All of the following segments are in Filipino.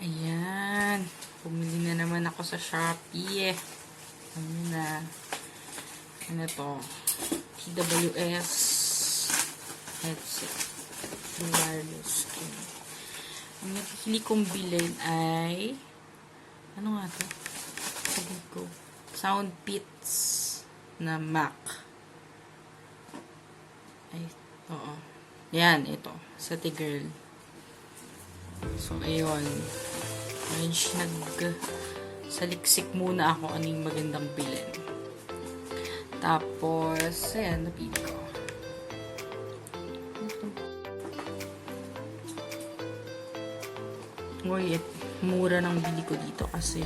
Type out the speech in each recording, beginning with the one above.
Ayan. Pumili na naman ako sa Shopee. Ano na. Ano to? TWS headset. Wireless. Ang napili kong bilhin ay ano nga to? Sabi ko. Soundpeats na Mac. Ay, oo. Yan, ito. Sa Tigirl. So, ayun. Medyo saliksik muna ako anong magandang bilhin. Tapos, ayan, napili ko. Uy, mura ng bili ko dito kasi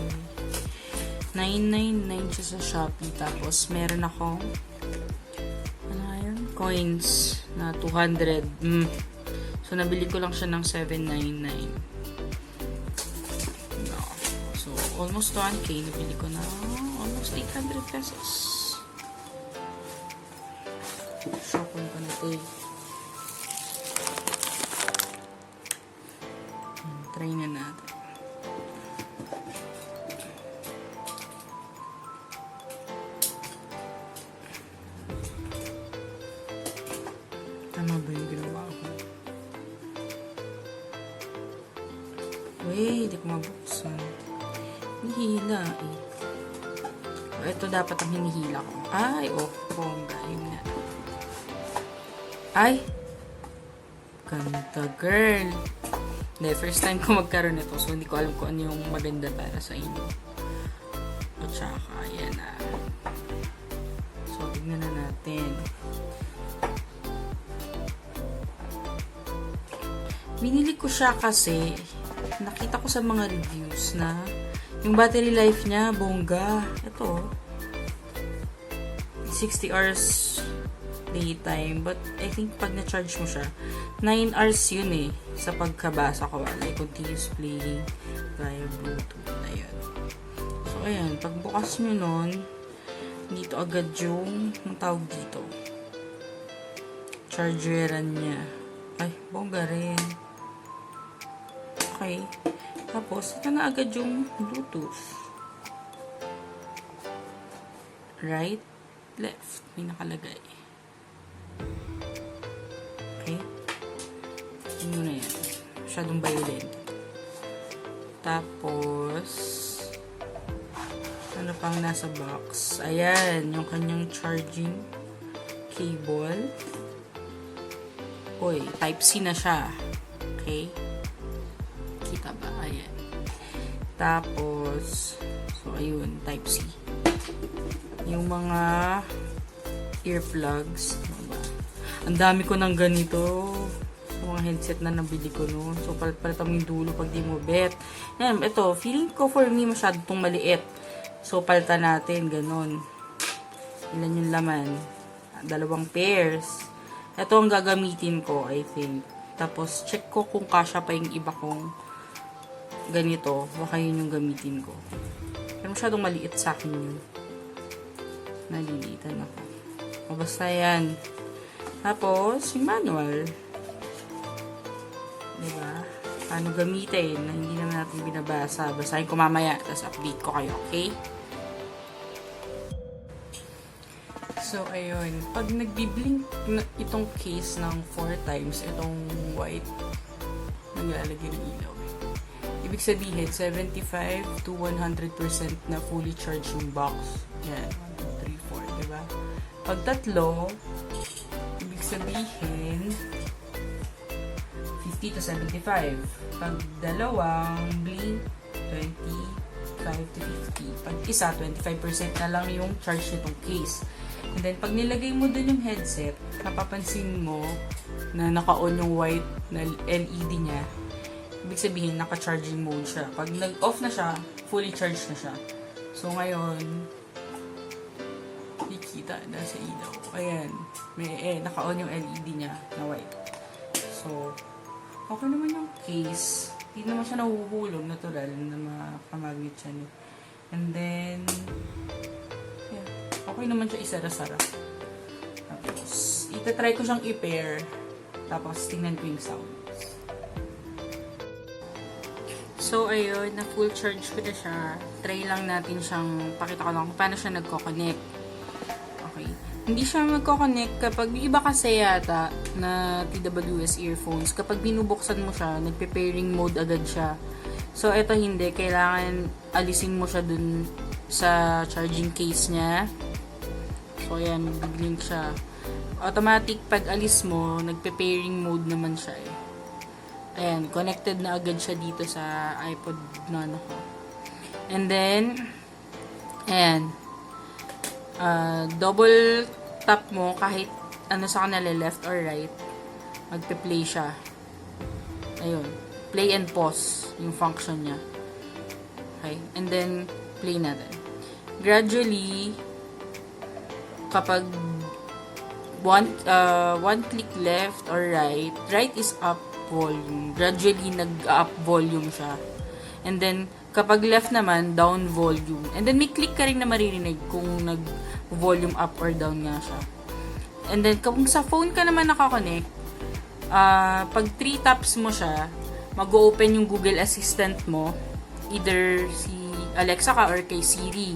999 siya sa Shopee. Tapos, meron akong ano yun? Coins na 200. So, nabili ko lang siya ng 799. No. So, almost 1K. Nabili ko na almost 800 pesos. Shopon ko na ito eh. Try na natin. Tama ba yung ginawa ko? Wait, hindi ko mabuksan. Hinihila eh. O, ito dapat ang hinihila ko. Ay, bongga. Yun nga. Ay! Ganda, girl. Hindi, first time ko magkaroon nito. So, hindi ko alam kung ano yung maganda para sa inyo. At saka, ayan na. So, tignan na natin. Binili ko siya kasi nakita ko sa mga reviews na yung battery life niya, bongga. Ito. 60 hours daytime. But, I think pag na-charge mo siya, 9 hours yun eh. Sa pagkabasa ko. Like, continuous playing via Bluetooth. Ayan. So, ayan. Pagbukas nyo nun, dito agad yung ang tawag dito. Chargeran niya. Ay, bongga rin. Okay. Tapos, ito na agad yung Bluetooth. Right, left. May nakalagay. Okay. Tingnan na yan. Masyadong violent. Tapos, ano pang nasa box? Ayan, yung kanyang charging cable. Uy, Type-C na siya. Okay. Kita ba? Ayan. Tapos, so, ayun, Type-C. Yung mga earplugs. Diba? Ang dami ko ng ganito. Mga headset na nabili ko noon. So, palitan mo yung dulo pag di mo bet. Yan, ito, feeling ko for me masyado itong maliit. So, palitan natin, ganun. Ilan yung laman? 2 pairs. Ito ang gagamitin ko, I think. Tapos, check ko kung kasya pa yung iba kong ganito. Baka yun yung gamitin ko. Pero masyadong maliit sa akin yun. Nalilitan ako. O, basta yan. Tapos, yung manual. Diba? Paano gamitin na hindi naman natin binabasa. Basahin ko mamaya. Tapos, update ko kayo. Okay? So, ayun. Pag nagbiblink itong case ng 4 times, itong white, naglalagay ng ilaw. Ibig sabihin, 75 to 100% na fully charged yung box. Yan. 1, 2, 3, 4. Diba? Pag tatlo, ibig sabihin, 50 to 75. Pag dalawang blink, 25 to 50. Pag isa, 25% na lang yung charge nitong case. And then, pag nilagay mo dun yung headset, napapansin mo na naka-on yung white na LED niya. Ibig sabihin, naka-charging mode siya. Pag nag-off na siya, fully charged na siya. So, ngayon, ikita na sa ilaw. Ayan. May, naka-on yung LED niya na white. So, okay naman yung case. Hindi naman siya nahuhulog, natural na makamagnet siya. And then, yeah, okay naman siya isara-sara. Tapos, itatry ko siyang i-pair. Tapos, tingnan ko yung sounds. So, ayun, na full charge ko na siya. Try lang natin siyang, pakita ko lang kung paano siya nagko-connect. Okay. Hindi siya magko-connect kapag, yung iba kasi yata na TWS earphones, kapag binubuksan mo siya, nagpe-pairing mode agad siya. So, ito hindi. Kailangan alisin mo siya dun sa charging case niya. So, ayan, mag-link siya. Automatic, pag alis mo, nagpe-pairing mode naman siya eh. Ayan, connected na agad siya dito sa iPod Nano ko. And then, ayan, double tap mo kahit ano sa kanila, left or right, magpe-play siya. Ayun, play and pause yung function niya. Okay, and then, play natin. Gradually, kapag one click left or right, right is up volume. Gradually, nag-up volume siya. And then, kapag left naman, down volume. And then, may click ka rin na maririnig kung nag-volume up or down nga siya. And then, kung sa phone ka naman nakakonect, pag 3 taps mo siya, mag-open yung Google Assistant mo. Either si Alexa ka or kay Siri.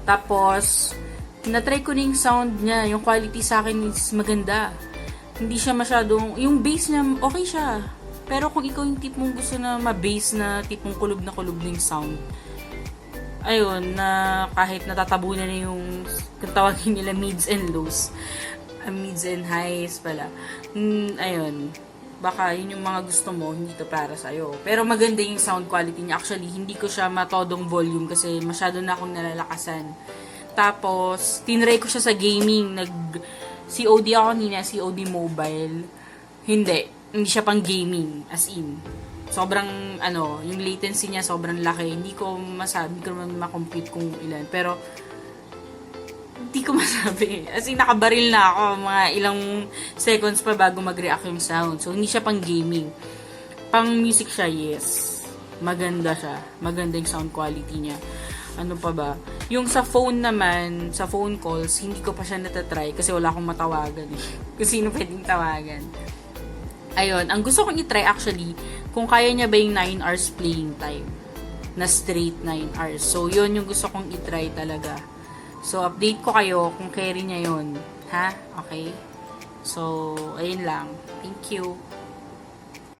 Tapos, na-try ko na yung sound niya. Yung quality sa akin is maganda. Hindi siya masyadong, yung bass niya, okay siya. Pero kung ikaw yung tipong gusto na ma-bass na tipong kulog na yung sound, ayun, na kahit natatabunan na yung, kung tawagin nila mids and lows, mids and highs pala, ayun, baka yun yung mga gusto mo, hindi to para sa'yo. Pero maganda yung sound quality niya. Actually, hindi ko siya matodong volume kasi masyado na akong nalalakasan. Tapos, tinry ko siya sa gaming, COD ako nina, COD mobile. Hindi siya pang gaming, as in. Sobrang, yung latency niya sobrang laki. Hindi ko naman makompute kung ilan. Pero, hindi ko masabi. As in, nakabaril na ako mga ilang seconds pa bago mag-react yung sound. So, hindi siya pang gaming. Pang music siya, yes. Maganda siya. Maganda yung sound quality niya. Ano pa ba? Yung sa phone naman, sa phone calls, hindi ko pa siya natatry kasi wala akong matawagan. Kung sino pwedeng tawagan. Ayun, ang gusto kong itry actually, kung kaya niya ba yung 9 hours playing time. Na straight 9 hours. So, yun yung gusto kong itry talaga. So, update ko kayo kung carry niya yun. Ha? Okay? So, ayun lang. Thank you.